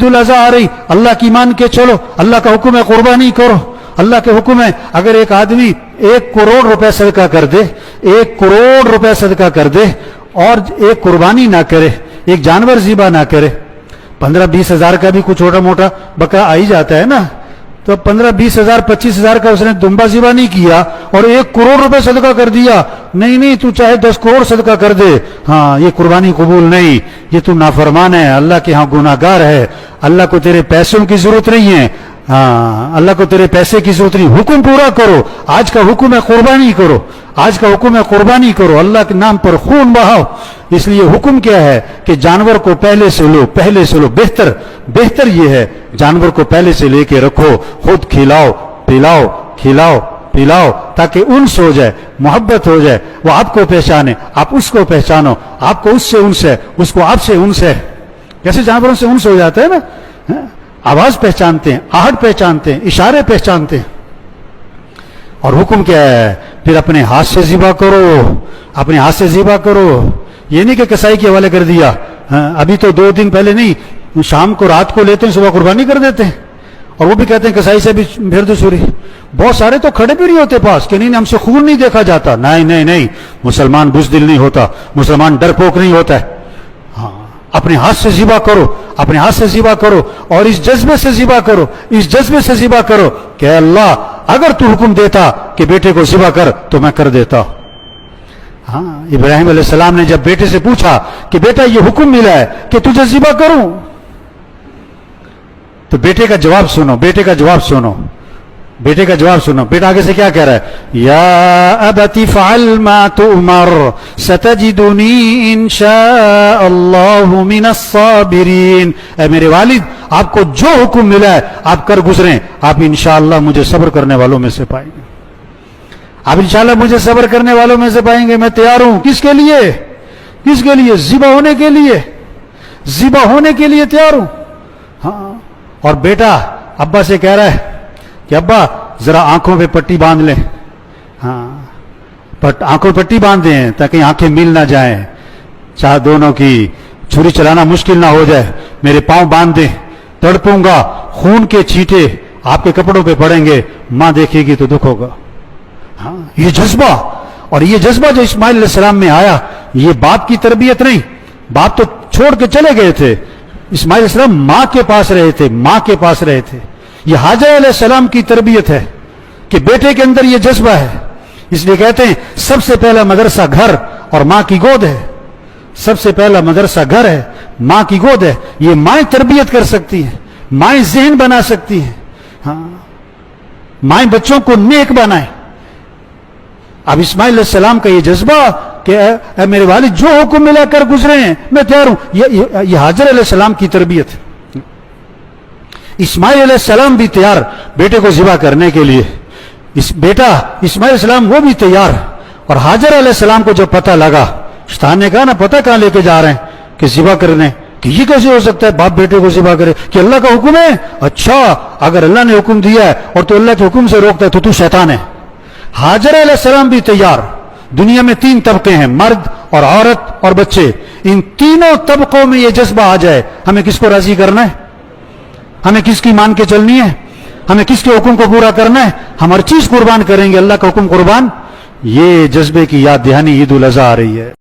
عید الاضحیٰ آ رہی، اللہ کی مان کے چلو، اللہ کا حکم ہے قربانی کرو، اللہ کے حکم ہے اگر ایک آدمی 1 کروڑ روپے صدقہ کر دے، 1 کروڑ روپے صدقہ کر دے اور ایک قربانی نہ کرے، ایک جانور ذبح نہ کرے، 15-20 ہزار کا بھی کچھ چھوٹا موٹا بکرا آ ہی جاتا ہے نا، تو 15-20 ہزار 25 ہزار کا اس نے دمبا ذبح نہیں کیا اور 1 کروڑ روپے صدقہ کر دیا، نہیں تو چاہے 10 کروڑ صدقہ کر دے، ہاں یہ قربانی قبول نہیں، یہ تو نافرمان ہے، اللہ کے ہاں گناہ گار ہے، اللہ کو تیرے پیسوں کی ضرورت نہیں ہے، ہاں اللہ کو تیرے پیسے کی ضرورت نہیں، حکم پورا کرو، آج کا حکم ہے قربانی کرو، آج کا حکم ہے قربانی کرو، اللہ کے نام پر خون بہاؤ، اس لیے حکم کیا ہے کہ جانور کو پہلے سے لو، بہتر یہ ہے جانور کو پہلے سے لے کے رکھو، خود کھلاؤ پلاؤ تاکہ انس ہو جائے، محبت ہو جائے، وہ آپ کو پہچانے، آپ اس کو پہچانو، آپ کو اس سے انس ہے، اس کو آپ سے انس ہے، جیسے جانوروں سے انس ہو جاتا ہے نا، آواز پہچانتے ہیں، آہٹ پہچانتے ہیں، اشارے پہچانتے ہیں، اور حکم کیا ہے پھر اپنے ہاتھ سے ذبح کرو، یہ نہیں کہ کسائی کے حوالے کر دیا، ابھی تو 2 دن پہلے نہیں، شام کو رات کو لیتے ہیں، صبح قربانی کر دیتے ہیں، اور وہ بھی کہتے ہیں کسائی سے بھی بھیڑ دوسری، بہت سارے تو کھڑے بھی نہیں ہوتے پاس کہ نہیں ہم سے خون نہیں دیکھا جاتا، نہیں، مسلمان بزدل نہیں ہوتا، مسلمان ڈرپوک نہیں ہوتا ہے، ہاں اپنے ہاتھ سے ذبح کرو اور اس جذبے سے ذبح کرو کہ اللہ اگر تو حکم دیتا کہ بیٹے کو ذبح کر تو میں کر دیتا۔ ہاں ابراہیم علیہ السلام نے جب بیٹے سے پوچھا کہ بیٹا یہ حکم ملا ہے کہ تجھے ذبح کروں، تو بیٹے کا جواب سنو، بیٹا آگے سے کیا کہہ رہا ہے، یا ابت فعل ما تؤمر ستجدنی انشاء اللہ من الصابرین، اے میرے والد آپ کو جو حکم ملا ہے آپ کر گزریں، آپ انشاءاللہ مجھے صبر کرنے والوں میں سے پائیں گے، میں تیار ہوں، کس کے لیے ذبح ہونے کے لیے تیار ہوں۔ ہاں اور بیٹا ابا سے کہہ رہا ہے کہ ابا ذرا آنکھوں پہ پٹی باندھ لیں، ہاں آنکھوں پہ پٹی باندھ دیں تاکہ آنکھیں مل نہ جائیں، چاہ دونوں کی چھری چلانا مشکل نہ ہو جائے، میرے پاؤں باندھ دیں، تڑپوں گا، خون کے چھینٹے آپ کے کپڑوں پہ پڑیں گے، ماں دیکھے گی تو دکھ ہوگا۔ ہاں یہ جذبہ جو اسماعیل علیہ السلام میں آیا، یہ باپ کی تربیت نہیں، باپ تو چھوڑ کے چلے گئے تھے، اسماعیل علیہ السلام ماں کے پاس رہے تھے، یہ حاجر علیہ السلام کی تربیت ہے کہ بیٹے کے اندر یہ جذبہ ہے، اس لیے کہتے ہیں سب سے پہلا مدرسہ گھر اور ماں کی گود ہے، سب سے پہلا مدرسہ گھر ہے، ماں کی گود ہے، یہ مائیں تربیت کر سکتی ہیں، مائیں ذہن بنا سکتی ہیں، ہاں مائیں بچوں کو نیک بنائیں۔ اب اسماعیل علیہ السلام کا یہ جذبہ کہ اے میرے والد جو حکم ملا کر گزرے ہیں میں تیار ہوں، یہ حاجر علیہ السلام کی تربیت ہے۔ اسماعیل علیہ السلام بھی تیار بیٹے کو ذبح کرنے کے لیے، بیٹا اسماعیل علیہ السلام وہ بھی تیار، اور حاجر علیہ السلام کو جب پتہ لگا، شیطان نے کہا نا پتہ کہاں لے کے جا رہے ہیں کہ ذبح کرنے، کہ یہ کیسے ہو سکتا ہے باپ بیٹے کو ذبح کرے، کہ اللہ کا حکم ہے، اچھا اگر اللہ نے حکم دیا ہے اور تو اللہ کے حکم سے روکتا ہے تو شیطان ہے۔ حاجر علیہ السلام بھی تیار، دنیا میں 3 طبقے ہیں، مرد اور عورت اور بچے، ان تینوں طبقوں میں یہ جذبہ آ جائے، ہمیں کس کو راضی کرنا ہے، ہمیں کس کی مان کے چلنی ہے، ہمیں کس کے حکم کو پورا کرنا ہے، ہم ہر چیز قربان کریں گے، اللہ کا حکم قربان، یہ جذبے کی یاد دہانی عید الاضحیٰ آ رہی ہے۔